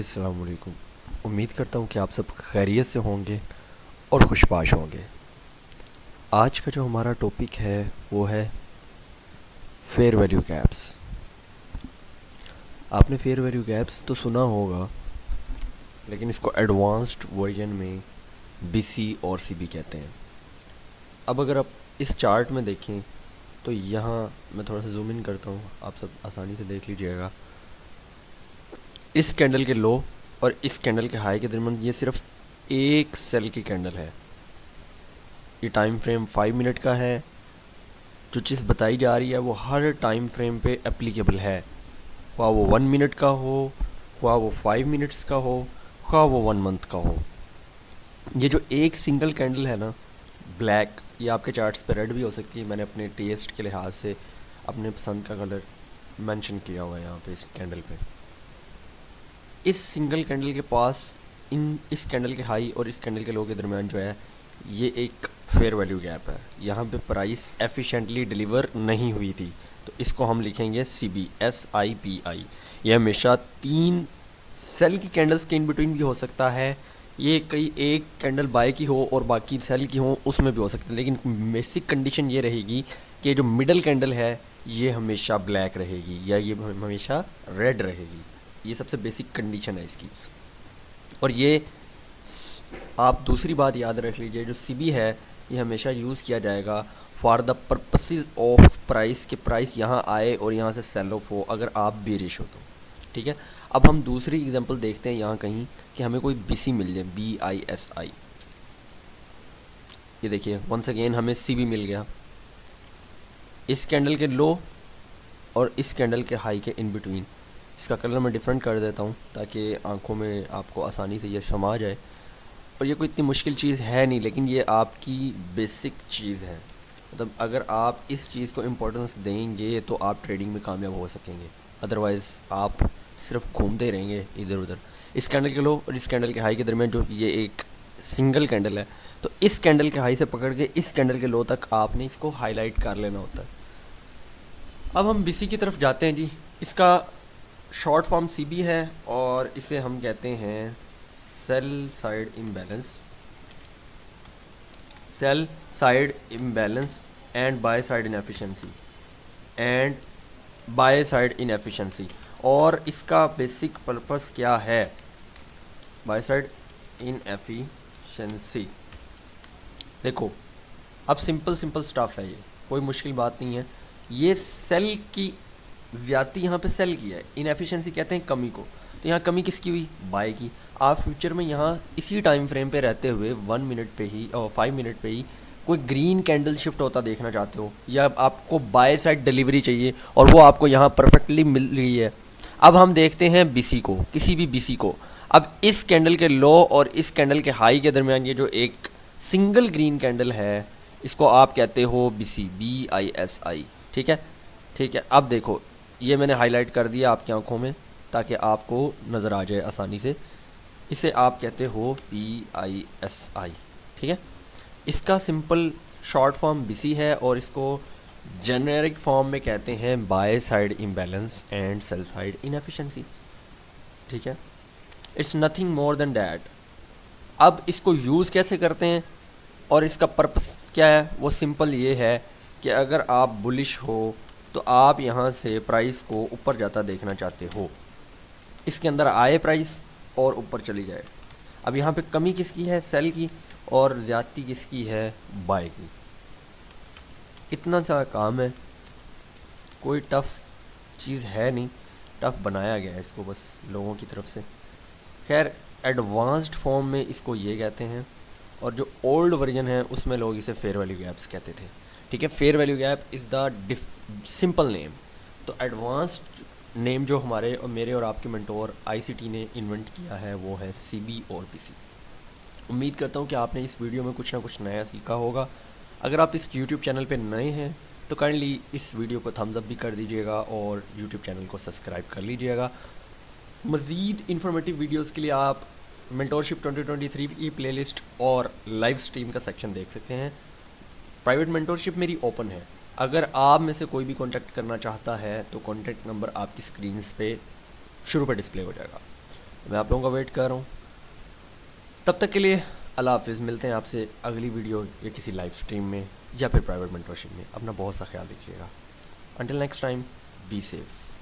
अस्सलाम वालेकुम। उम्मीद करता हूँ कि आप सब खैरियत से होंगे और खुशबाश होंगे। आज का जो हमारा टॉपिक है वो है फेयर वैल्यू गैप्स। आपने फेयर वैल्यू गैप्स तो सुना होगा, लेकिन इसको एडवांस्ड वर्जन में बीसी और सीबी कहते हैं। अब अगर आप इस चार्ट में देखें तो यहाँ मैं थोड़ा सा जूम इन करता हूँ, आप सब आसानी से देख लीजिएगा। इस कैंडल के लो और इस कैंडल के हाई के दरमियान ये सिर्फ एक सेल की कैंडल है। ये टाइम फ्रेम 5 मिनट का है। जो चीज़ बताई जा रही है वो हर टाइम फ्रेम पे एप्लीकेबल है, ख्वाह वो 1 मिनट का हो, ख्वाह वो 5 मिनट्स का हो, ख्वाह वो 1 मंथ का हो। ये जो एक सिंगल कैंडल है ना, ब्लैक, ये आपके चार्ट्स पे रेड भी हो सकती है। मैंने अपने टेस्ट के लिहाज से अपने पसंद का कलर मेंशन किया हुआ है यहाँ पे इस कैंडल पे। इस सिंगल कैंडल के पास इस कैंडल के हाई और इस कैंडल के लो के दरमियान जो है ये एक फेयर वैल्यू गैप है। यहाँ पे प्राइस एफिशिएंटली डिलीवर नहीं हुई थी, तो इसको हम लिखेंगे CB SIBI। ये हमेशा 3 सेल की कैंडल्स के इन बिटवीन भी हो सकता है। ये कई एक कैंडल बाय की हो और बाकी सेल की हो, उसमें भी हो सकता है, लेकिन बेसिक कंडीशन ये रहेगी कि जो मिडल कैंडल है ये हमेशा ब्लैक रहेगी या ये हमेशा रेड रहेगी। ये सबसे बेसिक कंडीशन है इसकी। और ये आप दूसरी बात याद रख लीजिए, जो CB है ये हमेशा यूज़ किया जाएगा for the purposes of price, के प्राइस यहाँ आए और यहाँ से सेल ऑफ हो अगर आप बेरिश हो तो। ठीक है, अब हम दूसरी एग्जांपल देखते हैं यहाँ कहीं कि हमें कोई BC मिल जाए, BISI। ये देखिए वंस अगेन हमें CB मिल गया। इस कैंडल के लो और इस कैंडल के हाई के इन बिटवीन। इसका कलर मैं डिफरेंट कर देता हूँ ताकि आंखों में आपको आसानी से ये समा जाए। और ये कोई इतनी मुश्किल चीज़ है नहीं, लेकिन ये आपकी बेसिक चीज़ है। मतलब अगर आप इस चीज़ को इम्पोर्टेंस देंगे तो आप ट्रेडिंग में कामयाब हो सकेंगे, अदरवाइज़ आप सिर्फ घूमते रहेंगे इधर उधर। इस कैंडल के लो और इस कैंडल के हाई के दरमियान जो ये एक सिंगल कैंडल है, तो इस कैंडल के हाई से पकड़ के इस कैंडल के लो तक आपने इसको हाईलाइट कर लेना होता है। अब हम BC की तरफ जाते हैं जी। इसका शॉर्ट फॉर्म CB है और इसे हम कहते हैं sell side imbalance and by side inefficiency. और इसका बेसिक पर्पस क्या है? By side inefficiency. देखो अब सिंपल स्टफ है, ये कोई मुश्किल बात नहीं है। ये सेल की ज़्यादती यहाँ पे सेल की है, इनएफिशिएंसी कहते हैं कमी को। तो यहाँ कमी किसकी हुई? बाय की। आप फ्यूचर में यहाँ इसी टाइम फ्रेम पे रहते हुए 1 मिनट पे ही और 5 मिनट पे ही कोई ग्रीन कैंडल शिफ्ट होता देखना चाहते हो, या आपको बाय साइड डिलीवरी चाहिए और वो आपको यहाँ परफेक्टली मिल रही है। अब हम देखते हैं BC को, किसी भी BC को। अब इस कैंडल के लो और इस कैंडल के हाई के दरमियान ये जो एक सिंगल ग्रीन कैंडल है, इसको आप कहते हो BC, BISI। ठीक है, अब देखो ये मैंने हाईलाइट कर दिया आपकी आंखों में ताकि आपको नज़र आ जाए आसानी से। इसे आप कहते हो BISI। ठीक है, इसका सिंपल शॉर्ट फॉर्म BC है और इसको जेनेरिक फॉर्म में कहते हैं by side imbalance and sell side inefficiency. ठीक है, it's nothing more than that. अब इसको यूज़ कैसे करते हैं और इसका पर्पस क्या है? वो सिंपल ये है कि अगर आप बुलिश हो तो आप यहाँ से प्राइस को ऊपर जाता देखना चाहते हो, इसके अंदर आए प्राइस और ऊपर चली जाए। अब यहाँ पे कमी किसकी है? सेल की। और ज़्यादती किसकी है? बाय की। इतना सा काम है, कोई टफ़ चीज़ है नहीं, टफ़ बनाया गया है इसको बस लोगों की तरफ से। खैर एडवांस्ड फॉर्म में इसको ये कहते हैं, और जो ओल्ड वर्जन है उसमें लोग इसे फेयर वैल्यू गैप्स कहते थे। ठीक है, fair value gap is the simple name. तो एडवांस्ड नेम जो हमारे और मेरे और आपके मेंटोर ICT ने इन्वेंट किया है वो है CB और BC। उम्मीद करता हूँ कि आपने इस वीडियो में कुछ ना कुछ नया सीखा होगा। अगर आप इस YouTube चैनल पे नए हैं तो काइंडली इस वीडियो को थम्स अप भी कर दीजिएगा और YouTube चैनल को सब्सक्राइब कर लीजिएगा। मज़ीद इन्फॉर्मेटिव वीडियोस के लिए आप मेंटोरशिप 2023 की प्लेलिस्ट और लाइव स्ट्रीम का सेक्शन देख सकते हैं। प्राइवेट मेंटोरशिप मेरी ओपन है, अगर आप में से कोई भी कॉन्टैक्ट करना चाहता है तो कॉन्टैक्ट नंबर आपकी स्क्रीन पे शुरू पर डिस्प्ले हो जाएगा। मैं आप लोगों का वेट कर रहा हूँ। तब तक के लिए अल्लाह हाफिज़। मिलते हैं आपसे अगली वीडियो या किसी लाइव स्ट्रीम में या फिर प्राइवेट मेंटरशिप में। अपना बहुत सा ख्याल रखिएगा। Until next time, be safe.